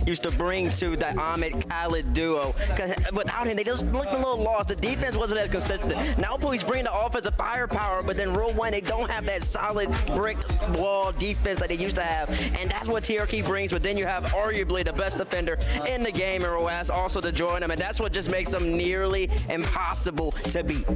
used to bring to that Ahmed Khalid duo. Because without him, they just looked a little lost. The defense wasn't as consistent. Now he's bringing the offensive firepower, but then Rule 1, they don't have that solid brick wall defense that they used to have. And that's what TRK brings. But then you have arguably the best defender in the game in Roas also to join them. And that's what just makes them nearly impossible to beat.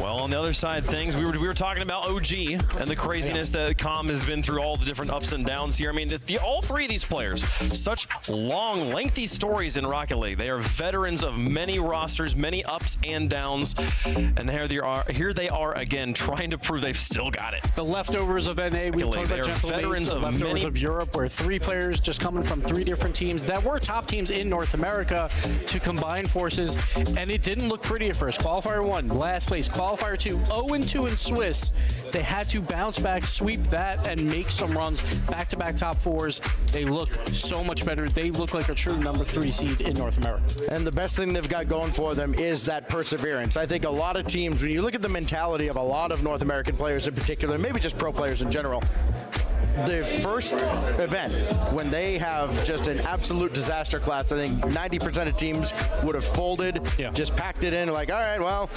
Well, on the other side of things, we were talking about OG and the craziness that Com has been through, all the different ups and downs here. I mean, all three of these players, such long, lengthy stories in Rocket League. They are veterans of many rosters, many ups and downs, and here they are again, trying to prove they've still got it. The leftovers of NA, we talked about Gentle veterans Bates, of leftovers many of Europe, where three players just coming from three different teams that were top teams in North America to combine forces, and it didn't look pretty at first. Qualifier 1, last place. Qualifier 2, 0-2 in Swiss. They had to bounce back, sweep that, and make some runs, back-to-back top fours. They look so much better. They look like a true number 3 seed in North America. And the best thing they've got going for them is that perseverance. I think a lot of teams, when you look at the mentality of a lot of North American players in particular, maybe just pro players in general, the first event, when they have just an absolute disaster class, I think 90% of teams would have folded, just packed it in, like, all right, well,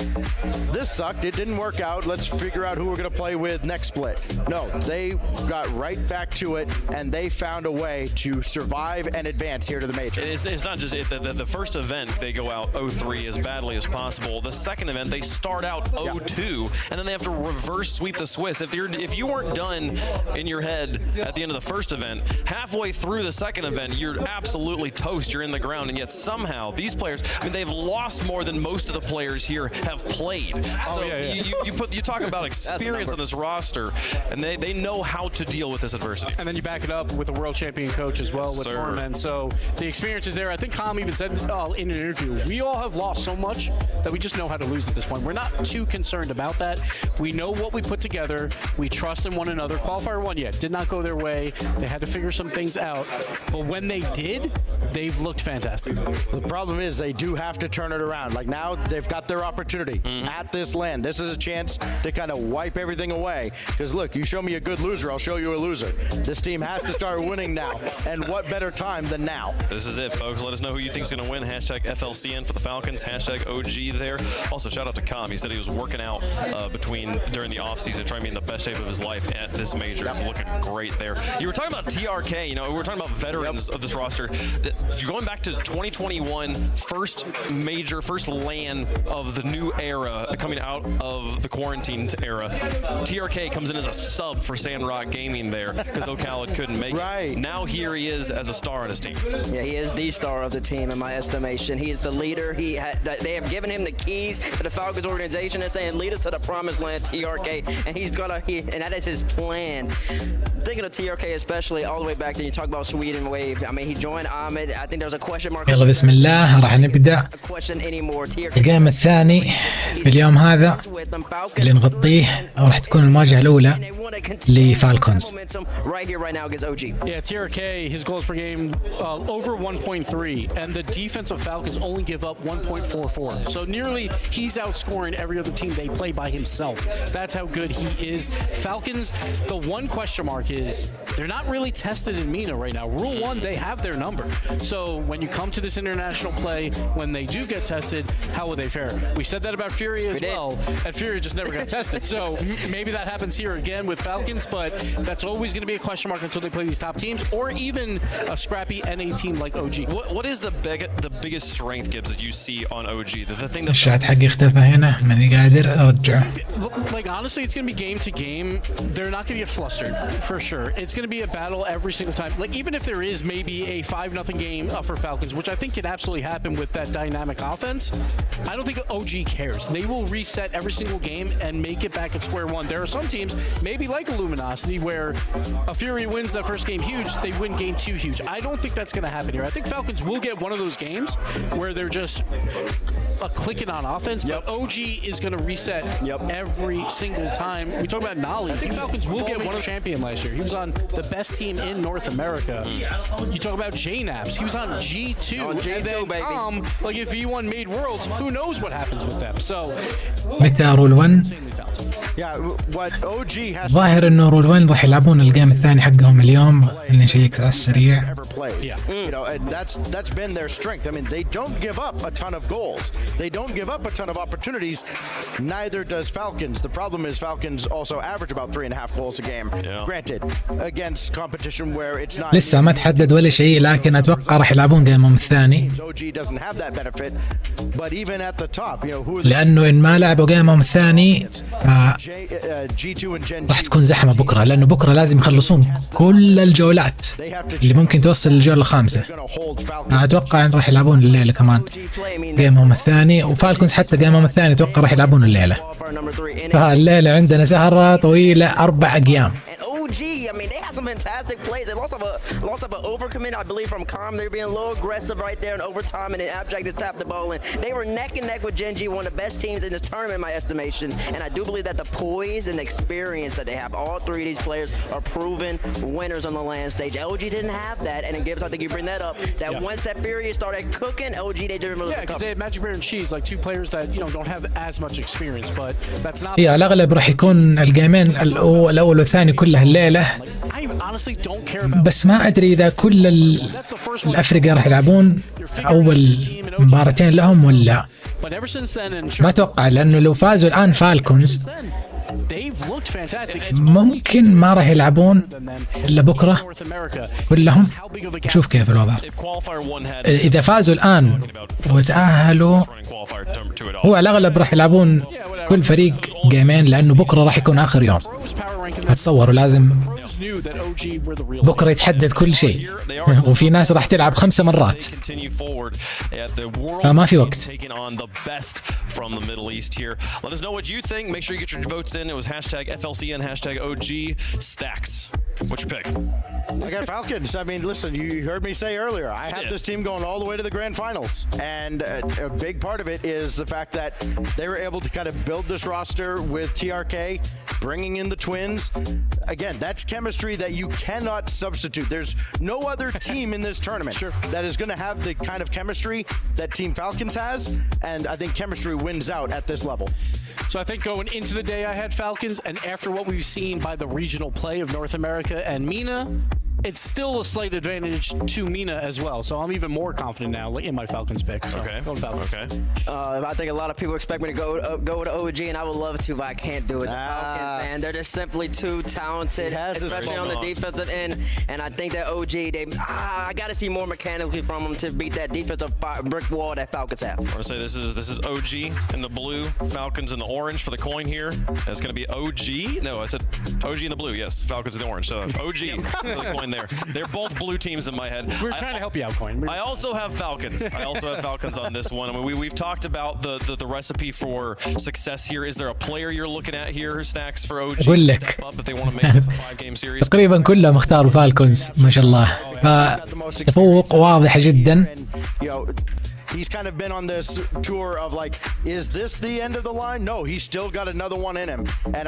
this sucked. It didn't work out. Let's figure out who we're going to play with next split. No, they got right back to it, and they found a way to survive and advance here to the major. It's not just it. The first event, they go out 0-3 as badly as possible. The second event, they start out 0-2, and then they have to reverse sweep the Swiss. If you weren't done in your head at the end of the first event, halfway through the second event, you're absolutely toast. You're in the ground, and yet somehow these players, I mean, they've lost more than most of the players here have played. So you talk about experience on this roster, and they know how to deal with this adversity. And then you back it up with a world champion coach as well, with Torment. So the experience is there. I think Com even said in an interview, we all have lost so much that we just know how to lose at this point. We're not too concerned about that. We know what we put together. We trust in one another. Qualifier 1, did not go their way. They had to figure some things out. But when they did, they've looked fantastic. The problem is they do have to turn it around. Like, now they've got their opportunity at this land. This is a chance to kind of wipe everything away. Because look, you show me a good loser, I'll show you a loser. This team has to start winning now. And what better time than now? This is it, folks. Let us know who you think is going to win. Hashtag FLCN for the Falcons. Hashtag OG there. Also, shout out to Com. He said he was working out during the offseason, trying to be in the best shape of his life at this major. He's looking great there. You were talking about TRK. You know, we were talking about veterans of this roster. Going back to 2021, first major, first LAN of the new era, coming out of the quarantine era. TRK comes in as a sub for Sandrock Gaming there because O'Khalid couldn't make it. Now here he is as a star on his team. Yeah, he is the star of the team in my estimation. He is the leader. They have given him the keys to the Falcons organization and saying, lead us to the promised land, TRK. And and that is his plan. Thinking of TRK especially, all the way back then, you talk about Sweden wave. I mean, he joined Ahmed. I think there's a question mark. يلا بسم الله راح نبدأ الجيم الثاني في اليوم هذا اللي نغطيه، راح تكون المواجهة الأولى لفالكونز. Yeah, TRK, his goals per game over 1.3, and the defense of Falcons only give up 1.44. So nearly he's outscoring every other team they play by himself. That's how good he is. Falcons, the one question mark is they're not really tested in MENA right now. Rule 1, they have their number. So when you come to this international play, when they do get tested, how will they fare? We said that about Fury as well, and Fury just never got tested. So maybe that happens here again with Falcons, but that's always going to be a question mark until they play these top teams, or even a scrappy NA team like OG. What is the biggest strength, Gibbs, that you see on OG? The thing that الشات حقي اختفى هنا، ماني قادر ارجعه. Like, honestly, it's going to be game to game. They're not going to get flustered, for sure. It's going to be a battle every single time. Like, even if there is maybe a 5-0 game for Falcons, which I think can absolutely happen with that dynamic offense, I don't think OG cares. They will reset every single game and make it back at square one. There are some teams, maybe like Luminosity, where a Fury wins that first game huge, they win game 2 huge. I don't think that's going to happen here. I think Falcons will get one of those games where they're just clicking on offense, but OG is going to reset every single time. We talk about Nolly. I think Falcons will get one of the champion last year. He was on the best team in North America. You talk about JNAPS. He was on G2. G2, and then, baby. Like, if V1 made Worlds, who knows what happens with them. So, متى رول 1 ظاهر انه رول 1 راح يلعبون الجيم الثاني حقهم اليوم. اني نشيك على السريع. That's been their strength. I mean, they don't give up a ton of goals. They don't give up a ton of opportunities. Neither does Falcons. The problem is Falcons also average about 3.5 goals a game. Granted, against competition where it's not. لسه ما تحدد ولا شيء، لكن اتوقع راح يلعبون جيمهم الثاني. لانه ان ما لعبوا جيمهم الثاني راح تكون زحمه بكره، لانه بكره لازم يخلصون كل الجولات اللي ممكن توصل للجوله الخامسه. اتوقع ان راح يلعبون الليله كمان جيمهم الثاني، وفالكونز حتى جيمهم الثاني اتوقع راح يلعبون الليله. فالليله عندنا سهره طويله 4 أيام. I mean, they had some fantastic plays. They lost of an overcommit, I believe, from Calm. They were being a little aggressive right there in overtime, and then Abstract just tapped the ball in. They were neck and neck with Gen G, one of the best teams in this tournament, in my estimation. And I do believe that the poise and experience that they have, all 3 of these players are proven winners on the land stage. LG didn't have that, and then Gibbs, I think you bring that up. That once that period started cooking, LG they didn't really. Yeah, because they had Magic Bear and Cheese, like 2 players that don't have as much experience, but that's not. على الأغلب راح يكون الجيمين الأول والثاني كلها الليلة. بس ما أدري إذا كل الأفريقيا راح يلعبون أول مباراتين لهم ولا ما أتوقع، لأنه لو فازوا الآن فالكونز ممكن ما راح يلعبون إلا بكرة كلهم. شوف كيف الوضع. إذا فازوا الآن وتأهلوا هو على الأغلب راح يلعبون كل فريق جيمين، لأنه بكرة راح يكون آخر يوم. هتصوروا لازم بكرة يتحدد كل شيء، وفي ناس راح تلعب 5 مرات، فما في وقت. What's your pick? I got Falcons. I mean, listen, you heard me say earlier, I have this team going all the way to the grand finals. And a big part of it is the fact that they were able to kind of build this roster with TRK, bringing in the twins. Again, that's chemistry that you cannot substitute. There's no other team in this tournament that is going to have the kind of chemistry that Team Falcons has. And I think chemistry wins out at this level. So I think going into the day I had Falcons, and after what we've seen by the regional play of North America and MENA, it's still a slight advantage to MENA as well. So I'm even more confident now in my Falcons pick. So okay. Okay. I think a lot of people expect me to go to OG, and I would love to, but I can't do it. The Falcons, man, they're just simply too talented, especially on the defensive end. And I think that OG, I got to see more mechanically from them to beat that defensive brick wall that Falcons have. I want to say this is OG in the blue, Falcons in the orange for the coin here. It's going to be OG. No, I said OG in the blue. Yes, Falcons in the orange. So OG for the coin there. They're both blue teams in my head. We're trying to help you out, Coin. I also have Falcons. On this one. I mean, we've talked about the recipe for success here. Is there a player you're looking at here, Stacks, for OG to step up if they want to make this a 5-game series? تقريبا كلهم اختاروا فالكونز ما شاء الله، فتفوق واضح جدا. He's kind of been on this tour of like, is this the end of the line? No, he's still got another one in him. And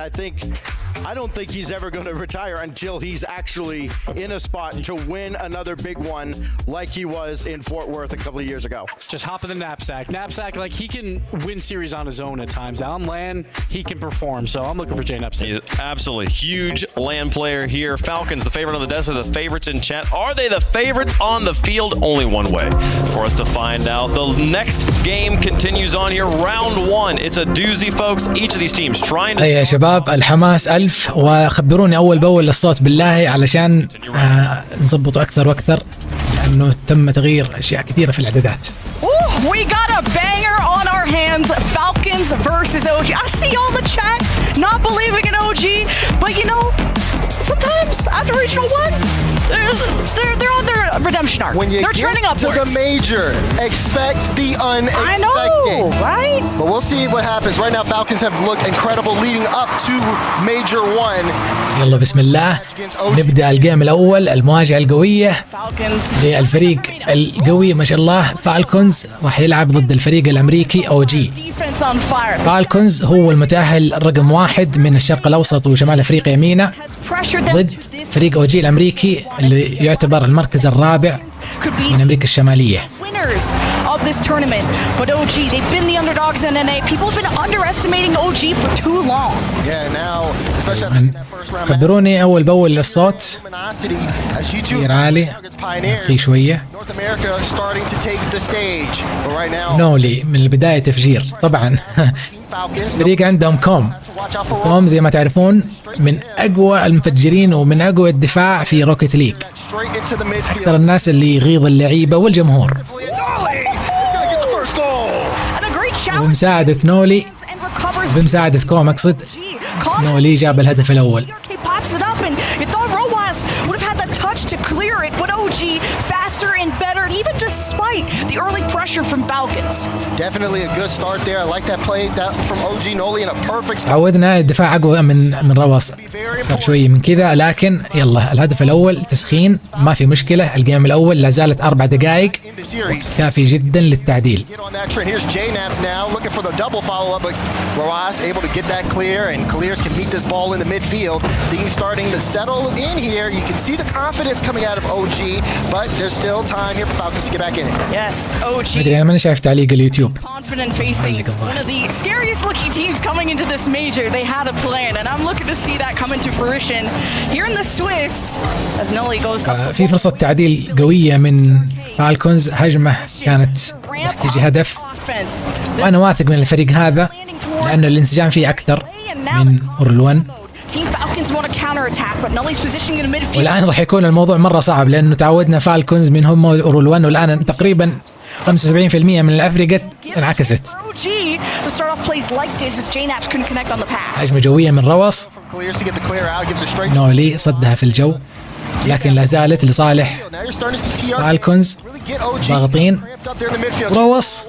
I don't think he's ever going to retire until he's actually in a spot to win another big one like he was in Fort Worth a couple of years ago. Just hop in the knapsack. Like he can win series on his own at times. On land, he can perform. So I'm looking for Jay Knapsack. Absolutely. Huge land player here. Falcons, the favorite on the desk, are the favorites in chat. Are they the favorites on the field? Only one way for us to find out. The next game continues on here. Round 1. It's a doozy, folks. Each of these teams trying to... يا شباب الحماس 1000، وخبروني أول بأول الصوت بالله علشان نضبطه أكثر وأكثر، لأنه تم تغيير أشياء كثيرة في الإعدادات. We got a banger on our hands. Falcons versus OG. I see all the chat not believing in OG, but sometimes after Regional 1, they're on their redemption arc. When you they're turning get upwards. to the major, expect the unexpected. I know, right? But we'll see what happens. Right now, Falcons have looked incredible leading up to Major 1. يلا بسم الله نبدأ الجيم الأول. المواجهة القوية للفريق القوي ما شاء الله فالكونز راح يلعب ضد الفريق الأمريكي OG. فالكونز هو المتأهل رقم 1 من الشرق الأوسط وشمال أفريقيا مينا، ضد فريق OG الأمريكي اللي يعتبر المركز الرابع من أمريكا الشمالية. this tournament. But OG, they've been the underdogs in NA. People have been underestimating OG for too long. Yeah, now, especially after that first round. خبروني أول بأول الصوت كثير عالي أخي شوية. North America starting to take the stage. But right now, نولي من البداية تفجير طبعا. فريق عندهم كوم زي ما تعرفون من أقوى المفجرين ومن أقوى الدفاع في روكيت ليج. أكثر الناس اللي يغيظ اللعيبة والجمهور. وبمساعدة نولي بمساعدة كوم أقصد نولي جاب الهدف الأول. To clear it, but OG faster and better, and even despite the early pressure from Falcons. Definitely a good start there. I like that play that from OG Noli in a perfect spot. عودنا الدفاع أقوى من رواس شوي من كذا، لكن يلا الهدف الأول تسخين ما في مشكلة. الجيم الأول لا زالت 4 دقائق كافي جدا للتعديل. Here's J-Naps now looking for the double follow-up, but Roas able to get that clear, and Clears can meet this ball in the midfield. Things starting to settle in here. You can see the confidence coming out of OG, but there's still time here for Falcons to get back in it. Yes, OG. ما أدري أنا ماني شايف تعليق اليوتيوب. Confident facing one of the scariest looking teams coming into this major. They had a plan, and I'm looking to see that come into fruition here in the Swiss as Noli goes up. في فرصة تعديل قوية من فالكونز، هجمة كانت تحتاج هدف، وأنا واثق من الفريق هذا لأنه الانسجام فيه أكثر من أورلوان. والآن راح يكون الموضوع مرة صعب لأنه تعودنا فالكونز من هم أورلوان، والآن تقريبا 75% من الأفريقة انعكست. هجمة جوية من روس، نولي صدها في الجو لكن لا زالت لصالح فالكونز ضاغطين. روس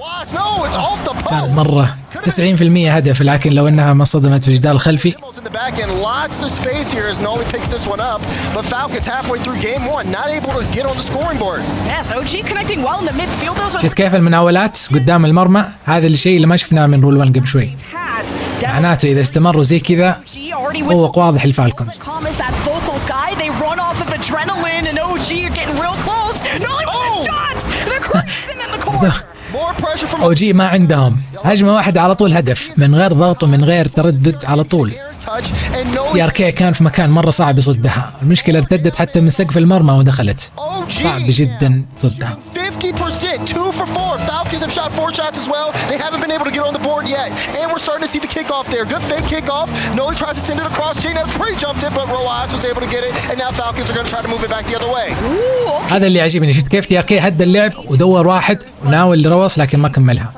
كانت مرة 90% هدف، لكن لو انها ما صدمت في الجدار الخلفي. شفت كيف المناولات قدام المرمى؟ هذا الشيء اللي ما شفناه من رول 1 قبل شوي. معناته اذا استمروا زي كذا فوق واضح الفالكونز. اوجي ما عندهم هجمة واحدة على طول هدف من غير ضغط ومن غير تردد على طول. تي ار كي كان في مكان مرة صعب يصدها، المشكلة ارتدت حتى من سقف المرمى ودخلت، صعب جدا تصدها. 50%, 2 for 4. Falcons have shot 4 shots as well. They haven't been able to get on the board yet. And we're starting to see the kickoff there. Good fake kickoff. Noli tries to send it across. J-Naps pre-jumped it, but Roas was able to get it. And now Falcons are going to try to move it back the other way. هذا اللي عجبني، شفت كيف تي ار كي هدى اللعب ودور واحد وناول روس لكن ما كملها.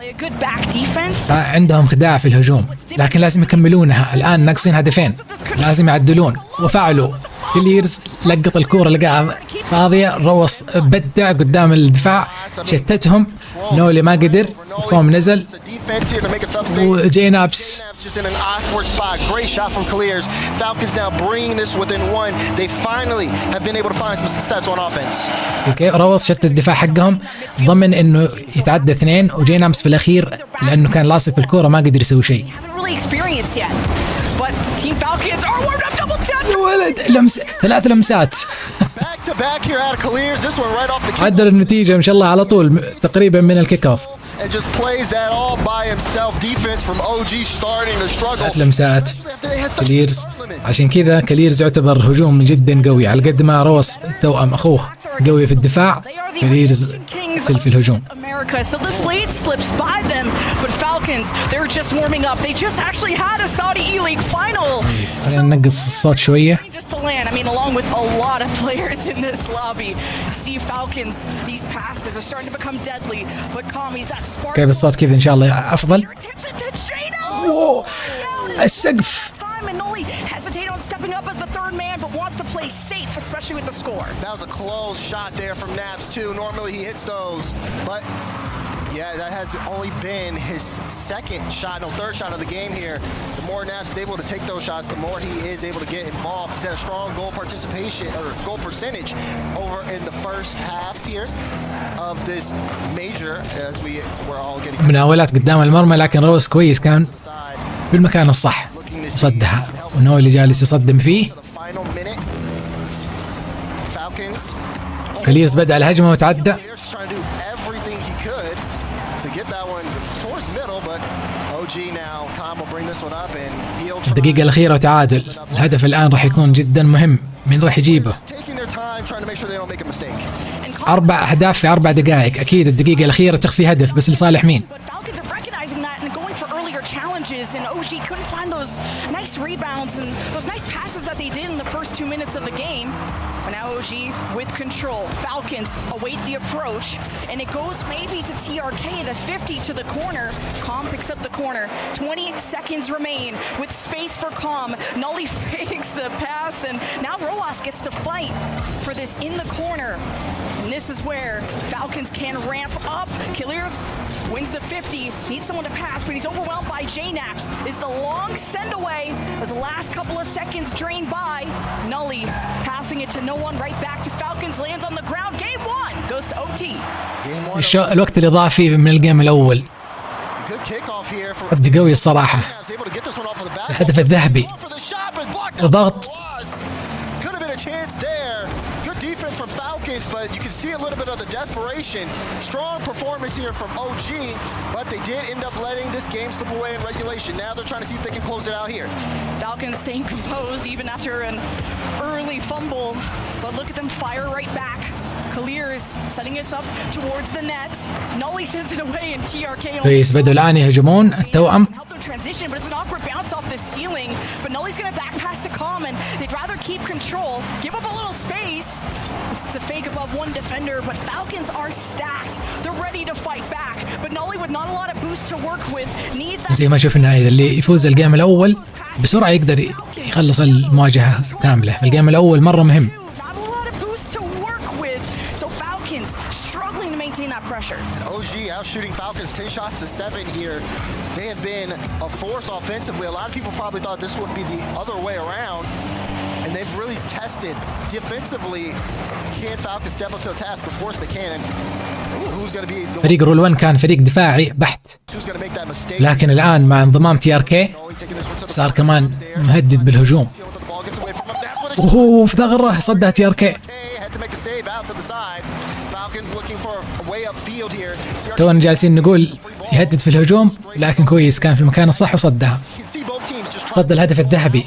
عندهم خداع في الهجوم لكن لازم يكملونها. الآن ناقصين هدفين لازم يعدلون وفعلوا. كليرز لقط الكورة لقاها فاضية، روس بدع قدام الدفاع شتتهم، نولي ما قدر، كوم نزل وجينابس. روس شتت الدفاع حقهم ضمن انه يتعدى 2 وجينابس في الاخير لانه كان لاصق في الكورة ما قدر يسوي شيء. يا ولد 3 لمسات. عدل النتيجة إن شاء الله على طول تقريبا من الكيك اوف. 3 لمسات كليرز، عشان كذا كليرز يعتبر هجوم جدا قوي على قد ما روس توأم أخوه قوي في الدفاع، كليرز سل في الهجوم. So this lead slips by them, but Falcons, they're just warming up. They just actually had a Saudi E-League final. خلينا ننقص الصوت شوية. Just to land, I mean, along with a lot of players in this lobby, see Falcons. These passes are starting to become deadly, but Kami's that spark. كيف الصوت كذا إن شاء الله أفضل. أوه السقف. Hesitate on stepping up as the third man, but wants to play safe, especially with the score. That was a close shot there from Naps too. Normally he hits those, but yeah, that has only been his third shot of the game here. The more Naps is able to take those shots, the more he is able to get involved. He's had a strong goal participation or goal percentage over in the first half here of this major, as we were all getting. مناولات قدام المرمى لكن روس كويس كان في المكان الصح صدها، ونوي اللي جالس يصدم فيه. كليرز بدأ الهجمة وتعدى get that one towards middle, but OG now. Tom will bring this one up and he'll. الدقيقة الأخيرة وتعادل. الهدف الآن راح يكون جدا مهم. مين راح يجيبه؟ Taking their time, trying to make sure they don't make a mistake. 4 أهداف في 4 دقائق. أكيد الدقيقة الأخيرة تخفي هدف بس لصالح مين؟ Challenges and OG couldn't find those nice rebounds and those nice passes that they did in the first 2 minutes of the game. But now OG with control. Falcons await the approach and it goes maybe to TRK, the 50 to the corner. Calm picks up the corner. 20 seconds remain with space for Calm. Nully fakes the pass and now Roas gets to fight for this in the corner. And this is where Falcons can ramp up. Killers wins the 50, needs someone to pass, but he's overwhelmed by JNaps. It's a long send away as the last couple of seconds drain by. Nully passing it to no one, right back to Falcons, lands on the ground. Game 1 goes to OT. الوقت الإضافي من الجيم الأول. بدي قوي الصراحة. الهدف الذهبي. ضغط. Defense from Falcons, but you can see a little bit of the desperation. Strong performance here from OG, but they did end up letting this game slip away in regulation. Now they're trying to see if they can close it out here. Falcons staying composed even after an early fumble, but look at them fire right back. Clears setting us up towards the net. Nully sends it away and TRK. كويس بدوا الآن يهجمون التوأم. Transition, but it's an awkward bounce off the ceiling. But Nully's gonna back pass to Calm, and they'd rather keep control, give up a little space. It's a fake above one defender, but Falcons are stacked. They're ready to fight back. But Nully with not a lot of boost to work with needs that. زي ما شفنا هذا اللي يفوز الجيم الأول بسرعة يقدر يخلص المواجهة كاملة. الجيم الأول مرة مهم. And OG out shooting Falcons 10 shots to 7 here. They have been a force offensively. A lot of people probably thought this would be the other way around. And they've really tested defensively. Can Falcons step up to the task? Of course they can. Who's going to be the فريق رول 1 كان فريق دفاعي بحت. لكن الآن مع انضمام TRK صار كمان مهدد بالهجوم. وهو في ثغرة صدها TRK. تونا جالسين نقول يهدد في الهجوم لكن كويس كان في المكان الصح وصدها. صد الهدف الذهبي.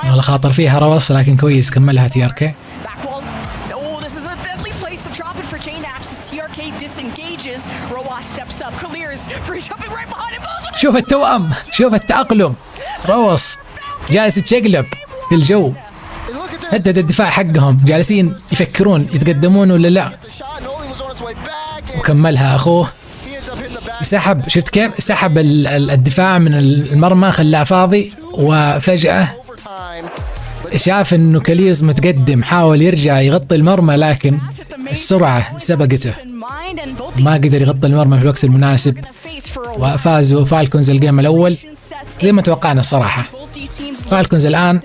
والله خاطر فيها روس لكن كويس كملها TRK. شوف التوأم، شوف التأقلم. روس جالس يتشقلب في الجو. هدد الدفاع حقهم جالسين يفكرون يتقدمون ولا لا. وكملها أخوه. سحب، شفت كيف سحب الدفاع من المرمى خلاه فاضي وفجأة شاف إنه كليرز متقدم حاول يرجع يغطي المرمى لكن السرعة سبقته ما قدر يغطي المرمى في الوقت المناسب وفازوا فالكونز الجيم الأول زي ما توقعنا الصراحة. فالكونز الآن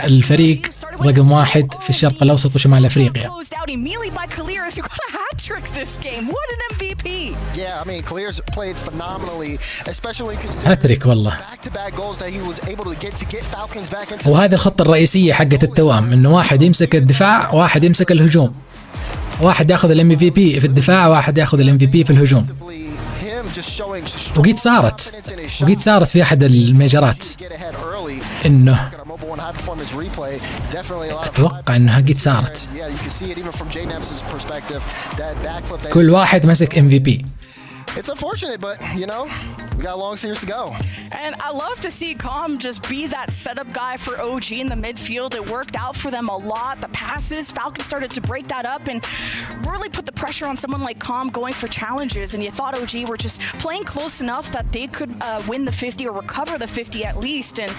الفريق رقم 1 في الشرق الأوسط وشمال أفريقيا. هاتريك والله. وهذه الخطة الرئيسية حقت التوأم إنه واحد يمسك الدفاع واحد يمسك الهجوم. واحد ياخذ الMVP في الدفاع واحد ياخذ الMVP في الهجوم. وقيت صارت في أحد الميجرات إنه أتوقع إنها قيت صارت كل واحد مسك MVP. It's unfortunate, but you know, we got a long series to go. And I love to see Calm just be that setup guy for OG in the midfield. It worked out for them a lot. The passes, Falcons started to break that up and really put the pressure on someone like Calm going for challenges. And you thought OG were just playing close enough that they could win the 50 or recover the 50 at least. And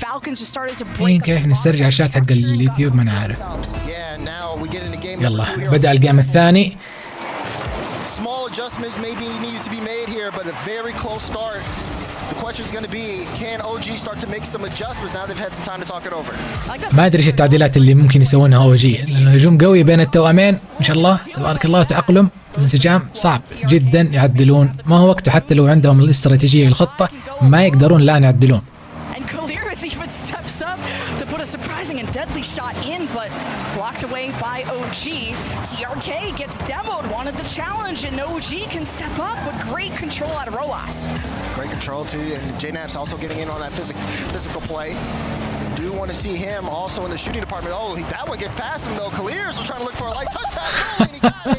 Falcons just started to break. كيف نسترجع الشات حق اليوتيوب ما نعرف. يلا بدأ الجيم الثاني. Small adjustments maybe needed to be made here, but a very close start. The question is going to be, can OG start to make some adjustments now they've had some time to talk it over? ما أدري إيش التعديلات اللي ممكن يسوونها OG لأنه هجوم قوي بين التوأمين ما شاء الله تبارك الله تأقلم وانسجام صعب جدا يعدلون ما هو وقته حتى لو عندهم الاستراتيجية والخطة ما يقدرون الآن يعدلون. OG. TRK gets demoed, wanted the challenge, and OG can step up, but great control out of Roas. Great control too, and JNAP's also getting in on that physical play. Do want to see him also in the shooting department. Oh, that one gets past him though. Clears was trying to look for a light touch pass, and he got it.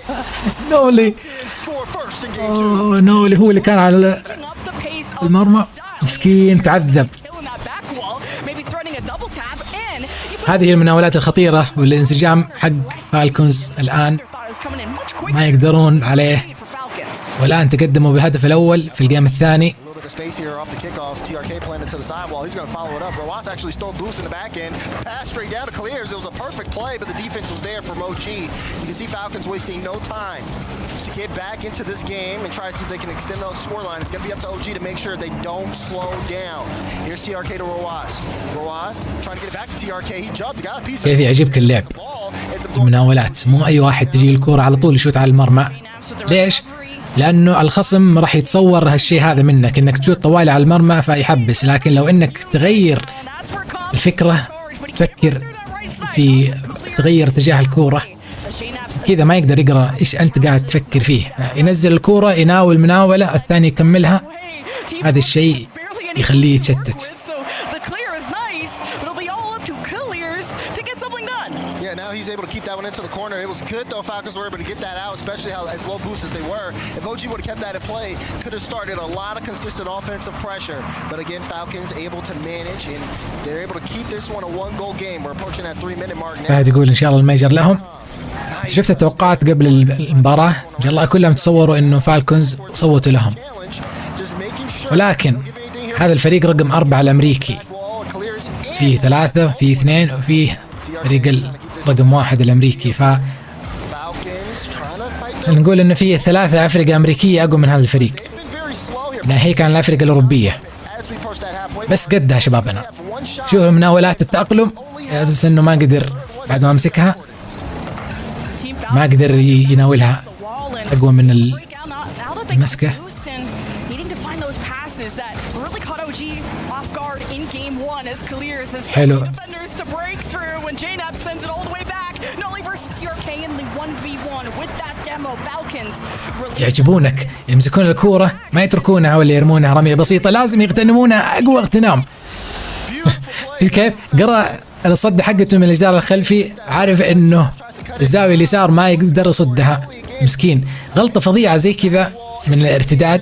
نولي Score first in game 2. نولي هو اللي كان على المرمى، مسكين تعذب. هذه المناولات الخطيرة والانسجام حق فالكونز الآن ما يقدرون عليه، والآن تقدموا بالهدف الأول في الجيم الثاني. Space here off the kickoff. TRK planted to the sidewall. He's going to follow it up. Roas actually stole boost in the back end. Pass straight down to Clears. It was a perfect play, but the defense was there from OG. You can see Falcons wasting no time to get back into this game and try to see if they can extend the scoreline. It's going to be up to OG to make sure they don't slow down. Here's TRK to Roas. Roas trying to get it back to TRK. He jumped. Got a piece of كيف يعجبك اللعب؟ المناولات، مو أي واحد تجي الكرة على طول يشوت على المرمى. ليش؟ لأنه الخصم راح يتصور هالشيء هذا منك، إنك تشوت طوالي على المرمى فيحبس، لكن لو إنك تغير الفكرة، تفكر في تغير اتجاه الكورة كذا، ما يقدر يقرأ إيش أنت قاعد تفكر فيه. ينزل الكورة، يناول مناولة، الثاني يكملها، هذا الشيء يخليه يتشتت. He's able to keep that one into the corner. It was good though. Falcons were able to get that out, especially how as low boost as they were. If OG would have kept that in play, could have started a lot of consistent offensive pressure. But again, Falcons able to manage and they're able to keep this one a 1-goal game. We're approaching that 3-minute mark now. فهد يقول إن شاء الله الميجر لهم. شفت التوقعات قبل المباراة؟ إن شاء الله كلهم تصوروا إنه فالكونز صوتوا لهم، ولكن هذا الفريق رقم 4 الأمريكي، فيه 3 فيه 2 وفيه فريق رقم 1 الأمريكي، نقول إنه فيه 3 أفرقة أمريكية أقوى من هذا الفريق. ناهيك عن الأفرقة الأوروبية، بس قدها شبابنا. شوفوا مناولات التأقلم، بس إنه ما قدر بعد ما مسكها، ما قدر يناولها أقوى من المسكة. حلو. يعجبونك، يمسكون الكورة ما يتركونها ولا يرمونها رمية بسيطة، لازم يغتنمونها أقوى اغتنام. كيف قرأ الصد حقته من الجدار الخلفي، عارف إنه الزاوية اليسار ما يقدر يصدها، مسكين. غلطة فظيعة زي كذا من الارتداد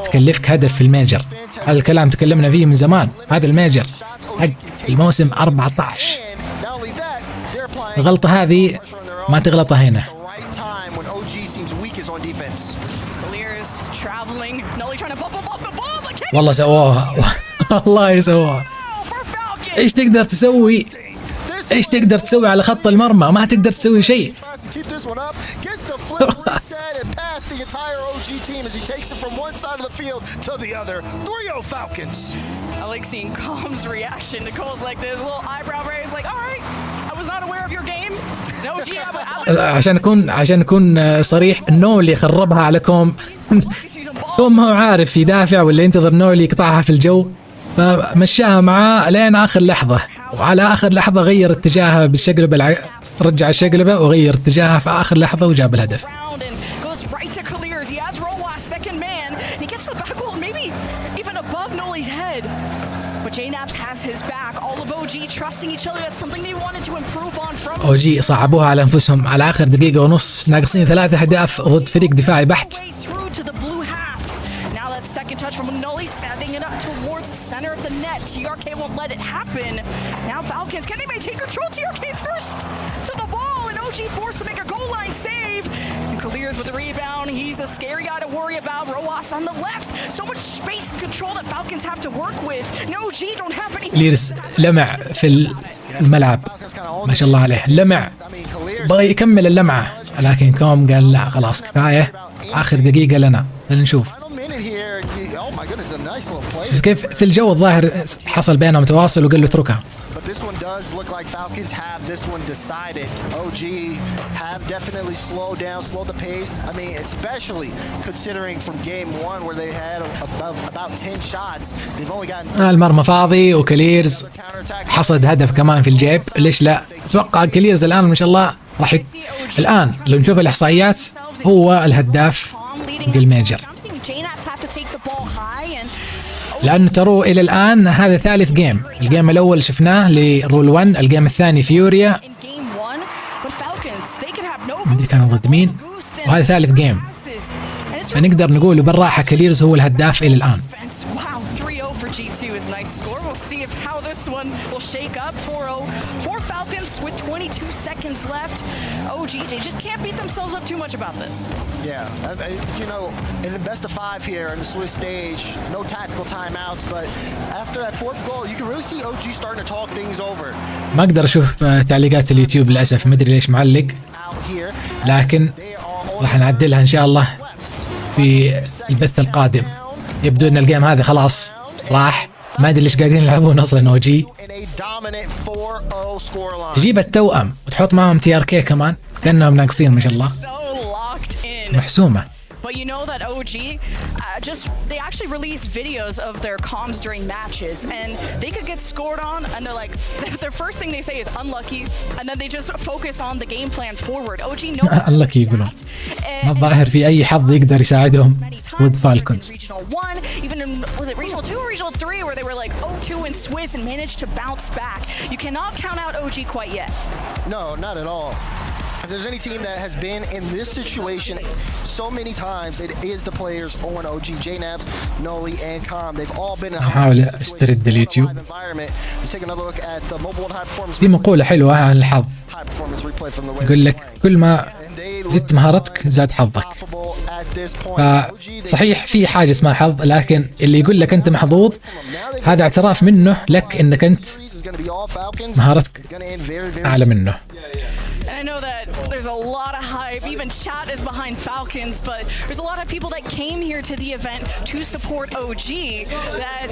تكلفك هدف في الميجر. هذا الكلام تكلمنا فيه من زمان. هذا الميجر حق الموسم 14، الغلطة هذه ما تغلطها هنا. والله سواها والله يسواها. ايش تقدر تسوي؟ ايش تقدر تسوي على خط المرمى؟ ما تقدر تسوي شيء. عشان نكون صريح، نولي خربها على كوم. كوم ما هو عارف يدافع ولا ينتظر نولي يقطعها في الجو، فمشاها معاه لين آخر لحظة، وعلى آخر لحظة غير اتجاهها بالشقلبة، رجع الشقلبة وغير اتجاهها في آخر لحظة وجاب الهدف. OG صعبوها على أنفسهم على آخر دقيقة ونص، ناقصين 3 أهداف ضد فريق دفاعي بحت. Second touch from Noli, setting it up towards the center of the net. TRK won't let it happen. Now Falcons, can they maintain control? TRK's first to the ball, and OG forced to make a goal line save. And Clears with the rebound. He's a scary guy to worry about. Roas on the left. So much space and control that Falcons have to work with. And OG don't have any. ليرس لمع في الملعب، ما شاء الله عليه، لمع، بغى يكمل اللمعة، لكن كوم قال لا خلاص كفاية، آخر دقيقة لنا. خلينا نشوف كيف في الجو الظاهر حصل بينهم تواصل وقال له اتركها. does look like Falcons have this one decided. OG have definitely slowed the pace. I mean, especially considering from game one where they had about 10 shots. They've only gotten المرمى فاضي وكليرز حصد هدف كمان في الجيب. ليش لا؟ اتوقع كليرز الان ما شاء الله راح الان لو نشوف الاحصائيات هو الهداف الميجر، لأنه ترى إلى الآن هذا ثالث جيم. الجيم الأول شفناه لرول 1، الجيم الثاني فيوريا مدري كانوا ضد مين، وهذا ثالث جيم، فنقدر نقول بالراحة كليرز هو الهداف إلى الآن. G2 is nice score. We'll see if how this one will shake up. 4-0 for Falcons with 22 seconds left. OG, they just can't beat themselves up too much about this. Yeah, you know, in the best of 5 here on the Swiss stage, no tactical timeouts, but after that fourth goal, you can really see OG starting to talk things over. ما أقدر أشوف تعليقات اليوتيوب للأسف، ما أدري ليش معلق، لكن راح نعدلها إن شاء الله في البث القادم. يبدو أن الجيم هذا خلاص راح، ما ادري ليش قاعدين يلعبون اصلا او جي. تجيب التوأم وتحط معهم تي ار كي كمان كانهم ناقصين ما شاء الله، محسومه. But you know that OG they actually released videos of their comms during matches, and they could get scored on, and they're like, their first thing they say is unlucky, and then they just focus on the game plan forward. OG no unlucky يقولون، ما الظاهر في أي حظ يقدر يساعدهم ضد فالكونز. Even in, was it regional 2 or regional 3 where they were like 0-2 in Swiss and managed to bounce back. You cannot count out OG quite yet. No, not at all. If there's any team that has been in this situation so many times, it is the players on OG, JNABs, Noli, and Com. They've all been in a أحاول أسترد اليوتيوب. Let's take another look at the mobile and high performance. في مقولة حلوة عن الحظ، يقول لك كل ما زدت مهارتك زاد حظك. فصحيح في حاجة اسمها حظ، لكن اللي يقول لك أنت محظوظ هذا اعتراف منه لك إنك أنت مهارتك أعلى منه. And I know that there's a lot of hype, even chat is behind Falcons, but there's a lot of people that came here to the event to support OG that,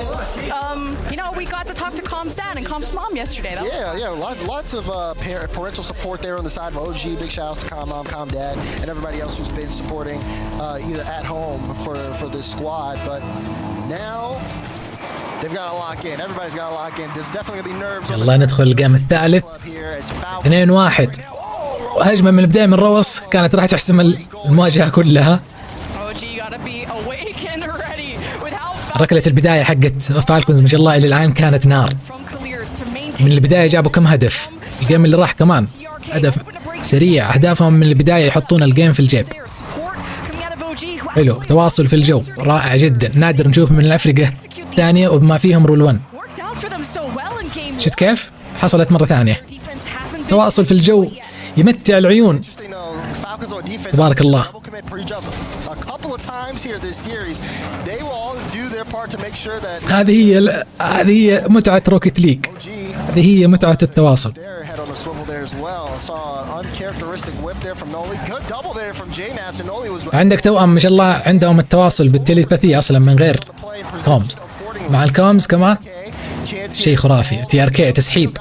you know, we got to talk to Com's dad and Com's mom yesterday. Lots of parental support there on the side of OG. Big shout outs to Com mom, Com dad, and everybody else who's been supporting either at home for this squad. But now they've got to lock in. Everybody's got to lock in. There's definitely going to be nerves. يلا ندخل الجيم الثالث. 2-1 وهجمة من البداية من روس كانت راح تحسم المواجهة كلها. ركلة البداية حقت فالكونز ما شاء الله إلى الآن كانت نار. من البداية جابوا كم هدف، الجيم اللي راح كمان هدف سريع، أهدافهم من البداية يحطون الجيم في الجيب. حلو، تواصل في الجو رائع جدا، نادر نشوف من الأفريقيا ثانية وبما فيهم رول 1. شفت كيف حصلت مرة ثانية، تواصل في الجو يمتع العيون، تبارك الله. هذه هي متعة روكيت ليج، هذه هي متعة التواصل. عندك توأم ما شاء الله عندهم التواصل بالتليباثية أصلا من غير كومز، مع الكومز كمان شيء خرافي. تي ار كي تسحيب،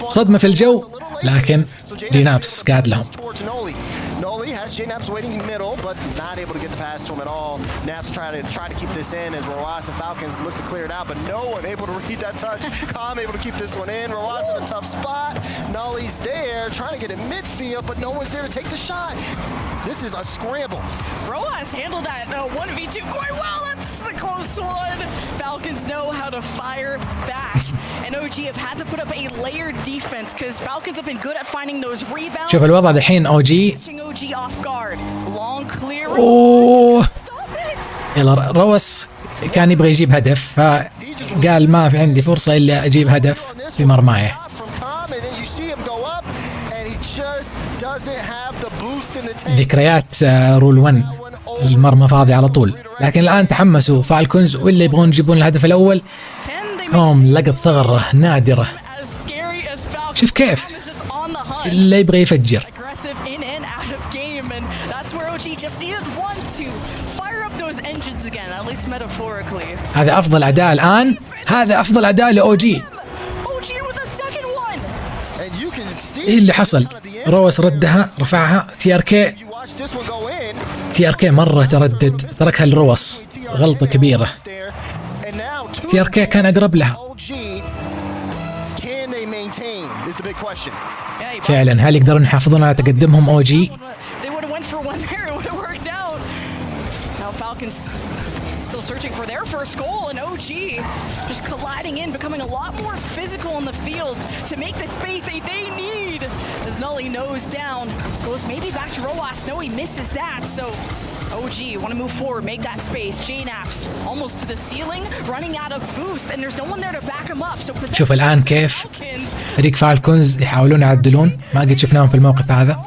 صدمة في الجو، لكن جينابس قاعد لهم. JNAB's waiting in middle, but not able to get the pass to him at all. Naps try to keep this in as Roas and Falcons look to clear it out, but no one able to read that touch. Com able to keep this one in. Roas in a tough spot. Nolly's there, trying to get it midfield, but no one's there to take the shot. This is a scramble. Roas handled that 1v2 quite well. That's a close one. Falcons know how to fire back. And OG have had to put up a layered defense because Falcons have been good at finding those rebounds. شوف الوضع الحين OG off guard. Long clear. أوه. يلا روس كان يبغى يجيب هدف، فقال ما في عندي فرصة إلا أجيب هدف في مرماية. ذكريات رول 1 المرمى فاضي على طول، لكن الآن تحمسوا فالكونز واللي يبغون يجيبون الهدف الأول. كوم لقط ثغرة نادرة، شوف كيف اللي يبغى يفجر. هذا أفضل أداء الآن، هذا أفضل أداء لأو جي. ايه اللي حصل؟ روس ردها رفعها. تي ار كي مرة تردد، تركها لروس، غلطة كبيرة. تي ار كي كان اقرب لها فعلا. هل يقدرون يحافظون على تقدمهم او جي؟ Still searching for their first goal, and OG just colliding in, becoming a lot more physical in the field to make the space they need. As Nully nose down, goes maybe back to Roas. No, he misses that. So OG want to move forward, make that space. JNAPS almost to the ceiling, running out of boost, and there's no one there to back him up. So شوف الآن كيف فريق فالكونز يحاولون يعدلون، ما قد شفناهم في الموقف هذا.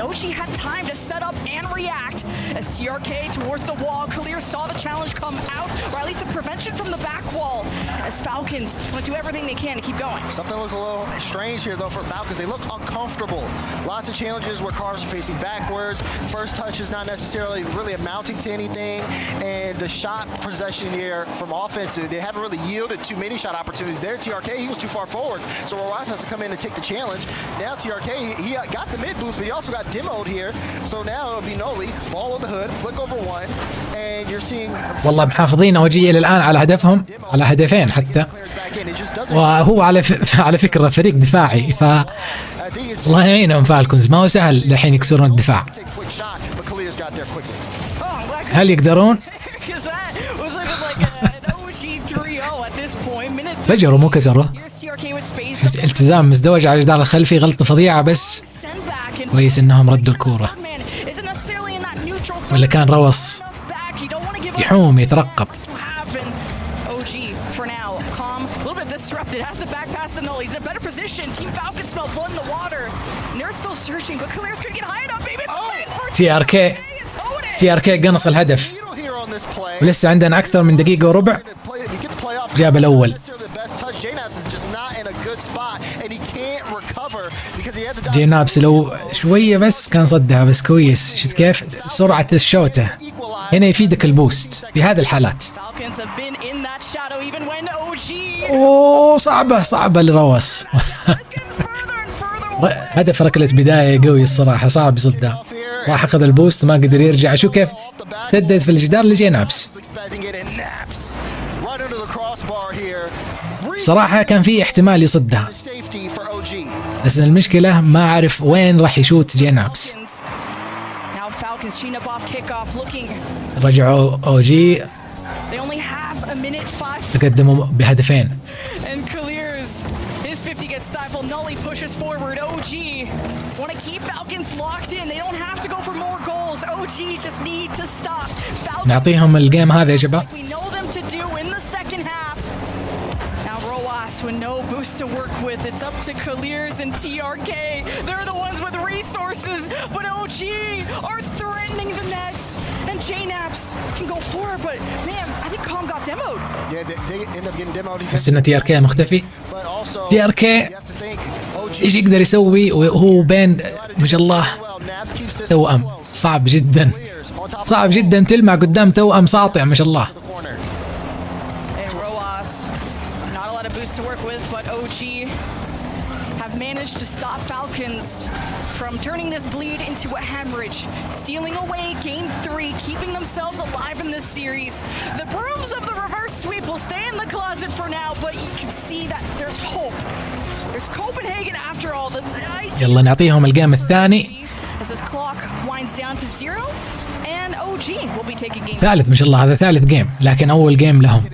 OG had time to set up and react as TRK towards the wall. Kalir saw the challenge come out, or at least the prevention from the back wall, as Falcons want to do everything they can to keep going. Something looks a little strange here though for Falcons. They look uncomfortable. Lots of challenges where cars are facing backwards. First touch is not necessarily really amounting to anything, and the shot possession here from offense, they haven't really yielded too many shot opportunities there. TRK, he was too far forward, so Roas has to come in and take the challenge. Now TRK, he got the mid boost, but he also got demoed here. So now it'll be Noli, ball on the hood, flick over one, and you're seeing. والله محافظين اوجي الى الان على هدفهم، على هدفين حتى، وهو على فكرة فريق دفاعي، ف الله يعينهم فالكونز، ما هو سهل الحين يكسرون الدفاع. هل يقدرون؟ فجروا مو كسروا. التزام مزدوج على الجدار الخلفي، غلطة فظيعة، بس كويس انهم ردوا الكورة، ولا كان روس يحوم يترقب. تي ار كي قنص الهدف، ولسه عندنا اكثر من دقيقة وربع. جاب الاول. جينابس لو شوية بس كان صدها، بس كويس. شفت كيف سرعة الشوتة هنا يفيدك البوست في هذه الحالات. اوه صعبة لروس. هدف ركلة بداية قوي الصراحة، صعب يصدها. راح اخذ البوست ما قدر يرجع. شو كيف تدت في الجدار لجينابس. صراحة كان في احتمال يصدها، بس المشكلة ما أعرف وين راح يشوت جينابس. رجعوا أوجي، تقدموا بهدفين. نعطيهم الجيم هذا يا شباب. With no boost to work with, it's up to Kalirs and TRK. They're the ones with resources, but OG are threatening the nets, and JNAPS can go forward, but man, I think Calm got demoed. Yeah, they end up getting demoed. بس إن TRK مختفي. TRK إيش يقدر يسوي وهو بين ما شاء الله توأم؟ صعب جدا تلمع قدام توأم ساطع ما شاء الله. To work with, but OG have managed to stop Falcons from turning this bleed into a hemorrhage, stealing away game 3, keeping themselves alive in this series. The brooms of the reverse sweep will stay in the closet for now, but you can see that there's hope. There's Copenhagen after all. يلا نعطيهم الجيم الثاني. As this clock winds down to 0, and OG will be taking game. ثالث ما شاء الله، هذا ثالث جيم، لكن أول جيم لهم.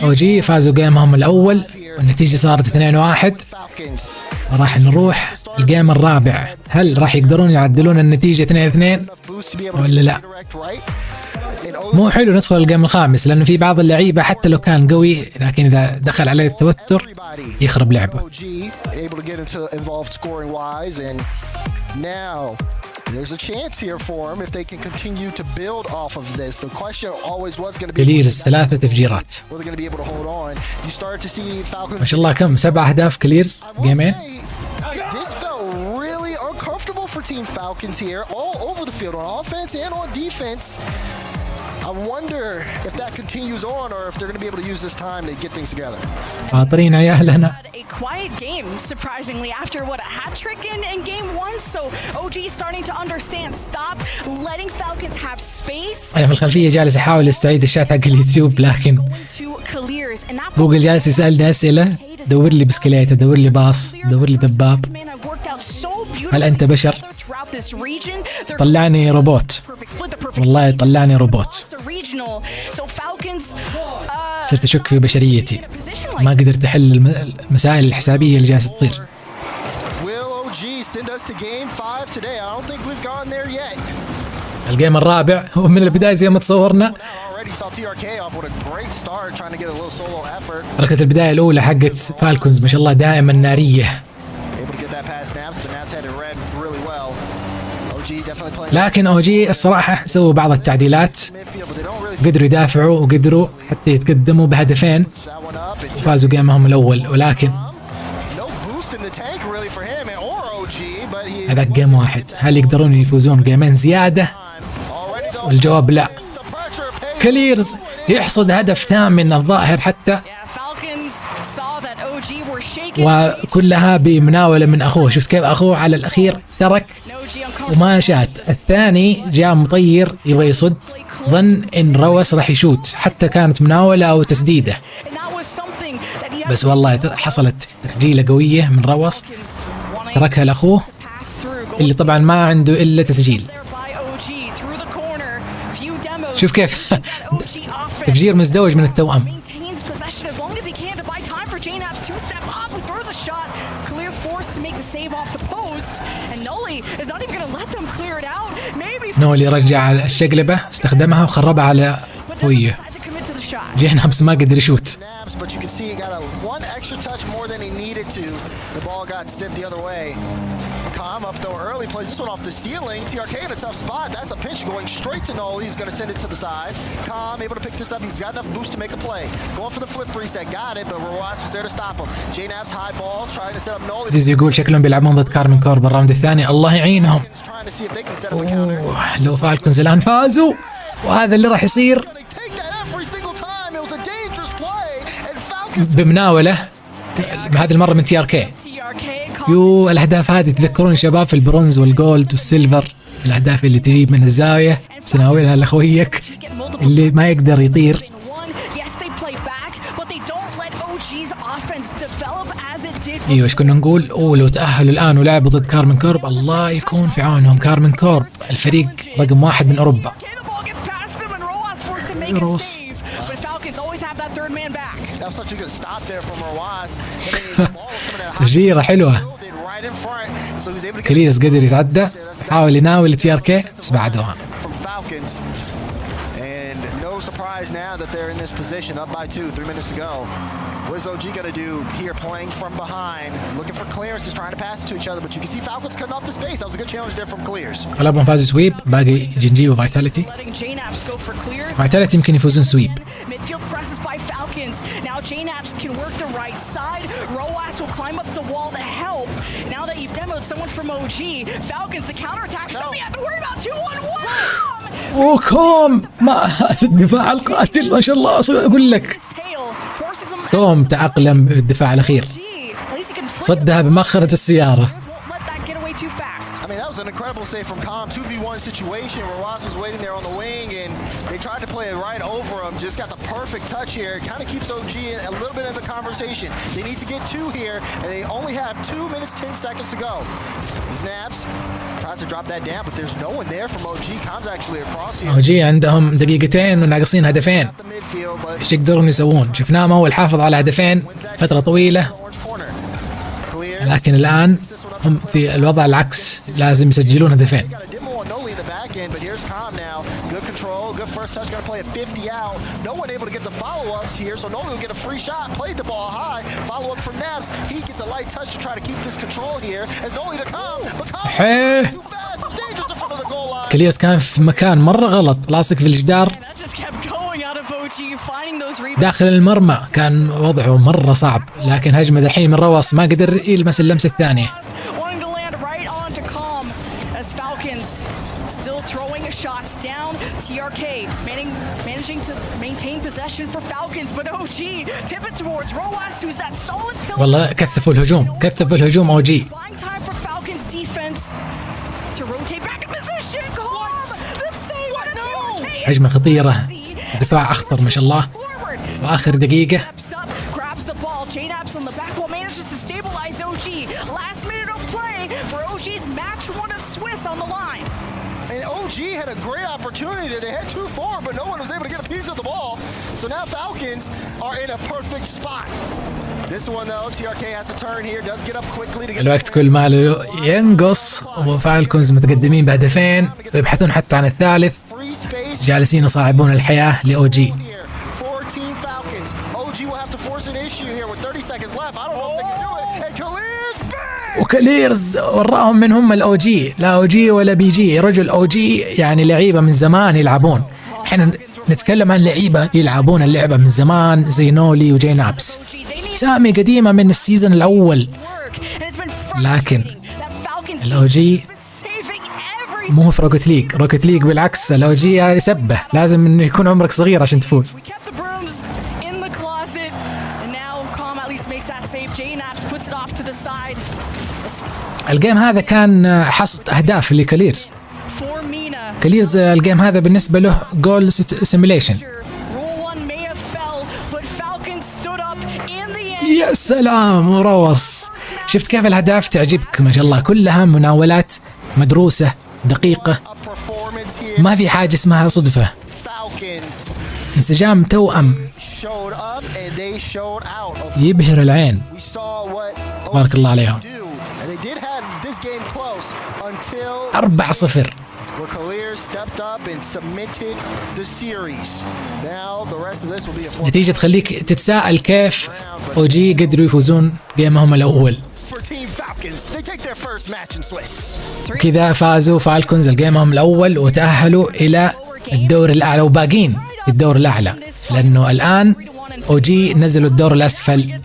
اوجي فازوا جيمهم الاول والنتيجة صارت 2-1. راح نروح الجيم الرابع. هل راح يقدرون يعدلون النتيجة 2-2 ولا لا؟ مو حلو ندخل الجيم الخامس، لأنه في بعض اللعيبة حتى لو كان قوي لكن إذا دخل عليه التوتر يخرب لعبه. There's a chance here for them if they can continue to build off of this. The question always was going to be كليرز 3 تفجيرات. Were they going to be able to hold on? You start to see Falcons. ما شاء الله كم 7 أهداف كليرز جيمين. This felt really uncomfortable for Team Falcons here, all over the field on offense and on defense. I wonder if that continues on or if they're going to be able to use this time to get things together. فاطرين عيالنا. A quiet game, surprisingly, after what a hat trick in game one. So OG starting to understand. Stop letting Falcons have space. أنا في الخلفية جالس أحاول أستعيد الشات حق اليوتيوب، لكن جوجل جالس يسألني أسئلة. دور لي بسكليتة، دور لي باص، دور لي دباب. هل أنت بشر؟ طلعني روبوت. والله طلعني روبوت. صرت أشك في بشريتي، ما قدرت أحل المسائل الحسابية اللي جالسة تصير. الجيم الرابع هو من البداية زي ما تصورنا. حركة البداية الأولى حقت فالكونز ما شاء الله دائما نارية، لكن أوجي الصراحة سووا بعض التعديلات، قدروا يدافعوا وقدروا حتى يتقدموا بهدفين وفازوا جيمهم الأول. ولكن هذا جيم واحد، هل يقدرون يفوزون جيمين زيادة؟ والجواب لا. كليرز يحصد هدف ثامن الظاهر حتى، وكلها بمناولة من أخوه. شفت كيف أخوه على الأخير ترك وما شات، الثاني جاء مطير يبغى يصد، ظن إن روس راح يشوت، حتى كانت مناولة أو تسديدة، بس والله حصلت تسجيلة قوية من روس تركها لأخوه اللي طبعا ما عنده إلا تسجيل. شوف كيف تفجير مزدوج من التوأم. نولي رجع الشقلبة، استخدمها وخربها على خويه. جينابس ما قدر يشوت. Up though early plays this one off the ceiling. TRK in a tough spot. That's a pitch going straight to Noli. He's going to send it to the side. Calm able to pick this up. He's got enough boost to make a play. Going for the flip reset. Got it, but Roas was there to stop him. J-Nab's high balls trying to set up Noli. زيزو يقول شكلهم بيلعبون ضد كارمن كورب الراوند الثاني، الله يعينهم. لو فالكونز الآن فازوا وهذا اللي راح يصير بمناولة هذه المرة من TRK. يو الأهداف هذه تذكرون شباب في البرونز والجولد والسيلفر، الأهداف اللي تجيب من الزاوية تناولها لأخويك اللي ما يقدر يطير. ايوه ايش كنا نقول؟ لو تأهلوا الآن ولعبوا ضد كارمن كورب الله يكون في عونهم. كارمن كورب الفريق رقم 1 من أوروبا. روس تفجيرة حلوة. كليرز قدر يتعدى، حاول يناول TRK بس بعدوها. Surprise now that they're in this position, up by 2, 3 minutes to go. What is OG going to do here, playing from behind, looking for clearances, trying to pass to each other, but you can see Falcons cutting off the space. That was a good challenge there from clears. غلبهم فازوا سويب، باقي جنجي وفايتاليتي. فايتاليتي يمكن يفوزون سويب. Now J-Naps can work the right side. Roas will climb up the wall to help. Now that you've demoed someone from OG, Falcons the counterattack. Something you have to worry about. 2-on-1. وكوم ما الدفاع القاتل ما شاء الله. أقول لك كوم تأقلم بالدفاع الأخير، صدها بمؤخرة السيارة. An incredible save from Calm. 2v1 situation where Ross was waiting there on the wing and they tried to play it right over him. Just got the perfect touch here. Kind of keeps OG a little bit in the conversation. They need to get 2 here and they only have 2 minutes 10 seconds to go. Snaps tries to drop that down but there's no one there from OG. Calm's actually across here. OG عندهم دقيقتين وناقصين هدفين. ايش يقدرون يسوون؟ شفناهم اول حافظ على هدفين فترة طويلة، لكن الآن هم في الوضع العكس، لازم يسجلون هدفين. كليرز كان في مكان مرة غلط، لاصق في الجدار داخل المرمى، كان وضعه مرة صعب، لكن هجمة الحين من روس ما قدر يلمس اللمسة الثانية. calm as Falcons still throwing shots down. TRK managing to maintain possession for Falcons, but OG tip it towards Roas, who's that solid pillar. والله كثفوا الهجوم OG. Buying time for Falcons defense to rotate back in position. Calm. The save. No. هجمة خطيرة. دفاع أخطر ما شاء الله. وآخر دقيقة. Grabs the ball. J-Naps on the back wall manages to stabilize OG. Last minute of play for OG's match one of Swiss on the line. And OG had a great opportunity there. They had 2 forward, but no one was able to get a piece of the ball. So now Falcons are in a perfect spot. This one though, TRK has to turn here, does get up quickly to get الوقت كل ما له ينقص وفالكونز متقدمين بهدفين ويبحثون حتى عن الثالث. جالسين يصعبون الحياة لأوجي. 14 Falcons. OG will have to force an issue here with 30 seconds left. I don't know if they can do it. And Khalil's back. وكليرز وراهم من هم الأوجي، لا أوجي ولا بي جي. رجل أوجي يعني لعيبة من زمان يلعبون. احنا نتكلم عن لعيبة يلعبون اللعبة من زمان زي نولي وجي نابس. سامي قديمة من السيزن الأول، لكن الأوجي مو في روكت ليج بالعكس. الأوجي يسبه، لازم إنه يكون عمرك صغير عشان تفوز. الجيم هذا كان حصد أهداف لكاليرز. كاليرز الجيم هذا بالنسبة له جول سيميليشن. يا سلام مروص. شفت كيف الأهداف تعجبك ما شاء الله، كلها مناولات مدروسة دقيقة، ما في حاجة اسمها صدفة. انسجام توأم يبهر العين، تبارك الله عليهم. 4-0. نتيجة تخليك تتساءل كيف أوجي قدروا يفوزون جيمهم الأول. كذا فازوا فالكونز الجيمهم الأول وتأهلوا إلى الدور الأعلى وباقين الدور الأعلى، لأنه الآن أوجي نزلوا الدور الأسفل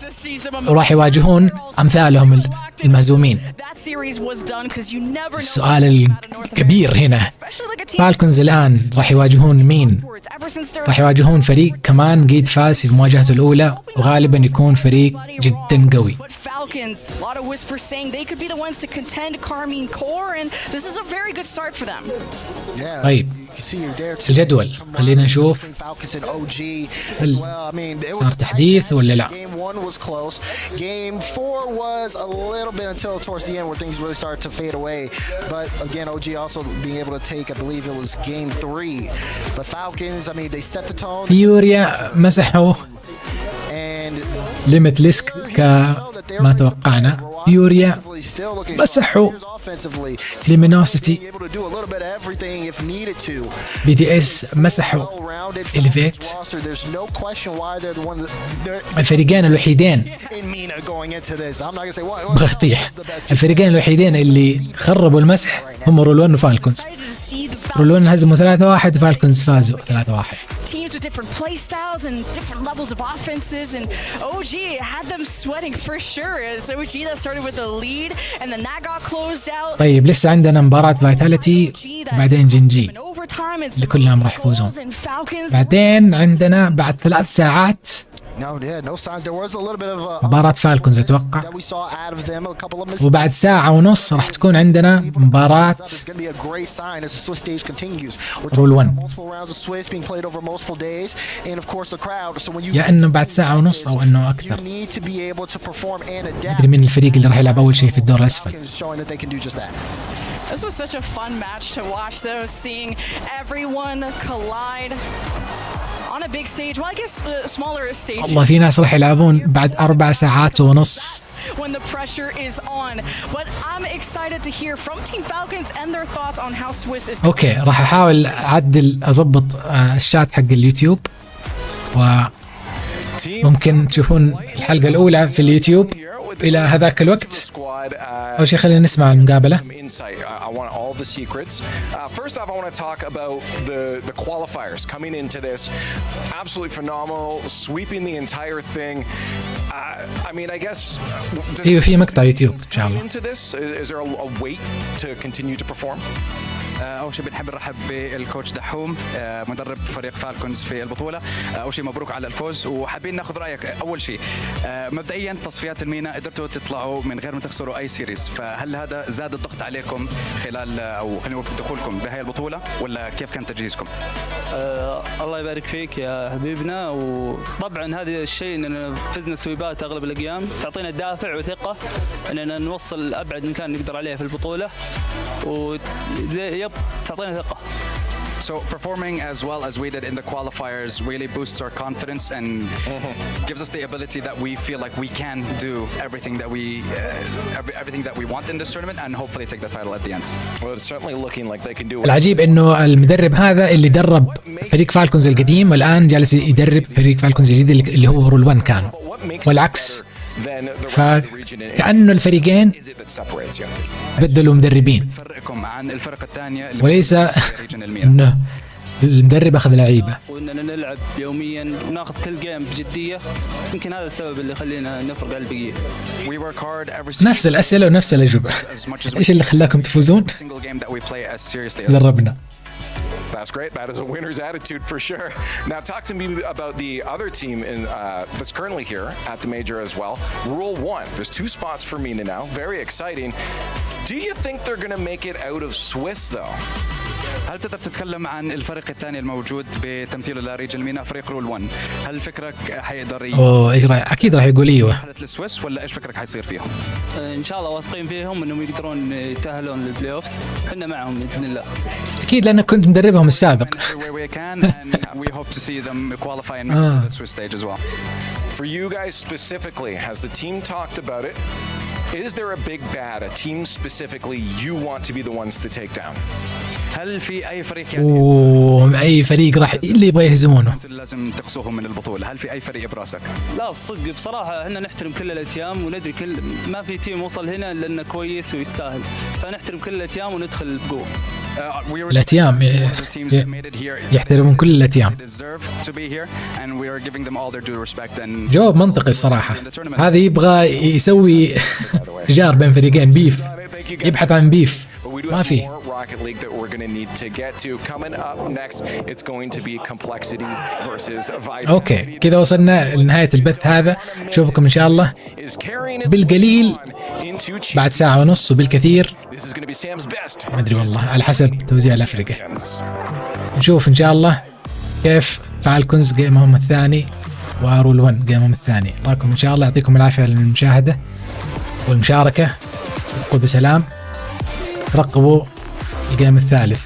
وراح يواجهون أمثالهم المهزومين. السؤال الكبير هنا، فالكونز الآن راح يواجهون مين؟ راح يواجهون فريق كمان قيد فاز في مواجهته الأولى وغالبا يكون فريق جدا قوي. طيب الجدول خلينا نشوف هل صار تحديث ولا لا. فيوريا مسحوا ليميت ليسك كما توقعنا. فيوريا مسحوا ليمينوسيتي. بي دي اس مسحوا إليفيت. الفريقين الوحيدين بغطيح، الفريقين الوحيدين اللي خربوا المسح هم رولون وفالكونز. رولون هزموا 3-1 وفالكونز فازوا 3-1. Teams with different play styles and different levels of offenses, and OG had them sweating for sure. It's OG that started with the lead, and then that got closed out. طيب لسه عندنا مباراة فايتاليتي بعدين جنجي اللي كلهم راح يفوزون. بعدين عندنا بعد 3 ساعات مباراة فالكونز أتوقع، وبعد ساعة ونص راح تكون عندنا مباراة رول 1. يا إنه بعد ساعة ونص أو إنه أكثر. أدري مين الفريق اللي راح يلعب أول شيء في الدور الأسفل. This was such a fun match to watch, though, seeing everyone collide on a big stage. Well, I guess a smaller stage. والله في ناس راح يلعبون بعد 4 ساعات ونص. When the pressure is on, but I'm excited to hear from Team Falcons and their thoughts on how Swiss is. أوكي راح أحاول أعدل أضبط الشات حق اليوتيوب، وممكن تشوفون الحلقة الأولى في اليوتيوب إلى هذاك الوقت. أول شيء خلينا نسمع المقابلة. I want all the secrets. First off, I want to talk about the qualifiers coming into this. Absolutely phenomenal, sweeping the entire thing. I mean, I guess. ايوه في مقطع يوتيوب ان شاء الله. Into this, is there a way to continue to perform? أول شيء بنحب نرحب بالكوتش دحوم مدرب فريق فالكونز في البطولة. أول شيء مبروك على الفوز، وحابين ناخذ رأيك. أول شيء مبدئيا تصفيات المينا قدرتوا تطلعوا من غير ما تخسروا أي سيريز، فهل هذا زاد الضغط عليكم خلال أو خلينا نقول دخولكم بهاي البطولة، ولا كيف كان تجهيزكم؟ الله يبارك فيك يا حبيبنا، وطبعا هذا الشيء اننا فزنا سويبات اغلب الايام تعطينا دافع وثقه اننا نوصل ابعد مكان نقدر عليه في البطوله، وزي تعطينا ثقه. So performing as well as we did in the qualifiers really boosts our confidence and gives us the ability that we feel like we can do everything that we want in this tournament and hopefully take the title at the end. Well, it's certainly looking like they can do it. العجيب انه المدرب هذا اللي درب فريق فالكونز القديم والان جالس يدرب فريق فالكونز الجديد اللي هو رول 1 كانوا، والعكس. فكأنه الفريقين بدلوا مدربين، عن الفرق الثانيه وليس انه المدرب اخذ لعيبه. واننا نلعب يوميا وناخذ كل جيم بجديه، يمكن هذا السبب اللي يخلينا نفرق على البقيه. نفس الاسئله ونفس الاجوبه. ايش اللي خلاكم تفوزون؟ دربنا. That's great. That is a winner's attitude for sure. Now, talk to me about the other team that's currently here at the Major as well. Rule 1. There's 2 spots for Mina now. Very exciting. Do you think they're going to make it out of Swiss, though? هل تقدر تتكلم عن الفريق الثاني الموجود بتمثيله لريجن مينا فريق رول 1؟ هل فكرك حيقدر ايش رايك؟ اكيد راح يقول ايوه. للسويس ولا ايش فكرك حيصير فيهم؟ ان شاء الله واثقين فيهم انهم يقدرون يتاهلون للبلاي اوفز، احنا معهم باذن الله. اكيد لانك كنت مدربهم السابق. For you guys specifically, has the team talked about it? Is there a big bad, a team specifically you want to be the ones to take down? هل في اي فريق اي فريق راح اللي يبغى يهزمونه لازم تقصوهم من البطوله؟ هل في اي فريق براسك؟ لا الصدق بصراحه احنا نحترم كل الاتيام وندري ما في تيم وصل هنا لانه كويس ويستاهل، فنحترم كل الاتيام وندخل بقوه. الاتيام يحترمون كل الاتيام. جواب منطقي الصراحه. هذا يبغى يسوي تجار بين فريقين، بيف، يبحث عن بيف، ما في. Rocket League that we're going to need to get to. Coming up next, it's going to be complexity versus vitality. اوكي كذا وصلنا لنهاية البث هذا. نشوفكم ان شاء الله بالقليل بعد ساعة ونص، وبالكثير ما ادري والله على حسب توزيع الافرقة. نشوف ان شاء الله كيف فالكونز جيمهم الثاني ورول 1 جيمهم الثاني. راكم ان شاء الله، يعطيكم العافية للمشاهدة والمشاركة. ابقوا بسلام، رقبوا الجيم الثالث.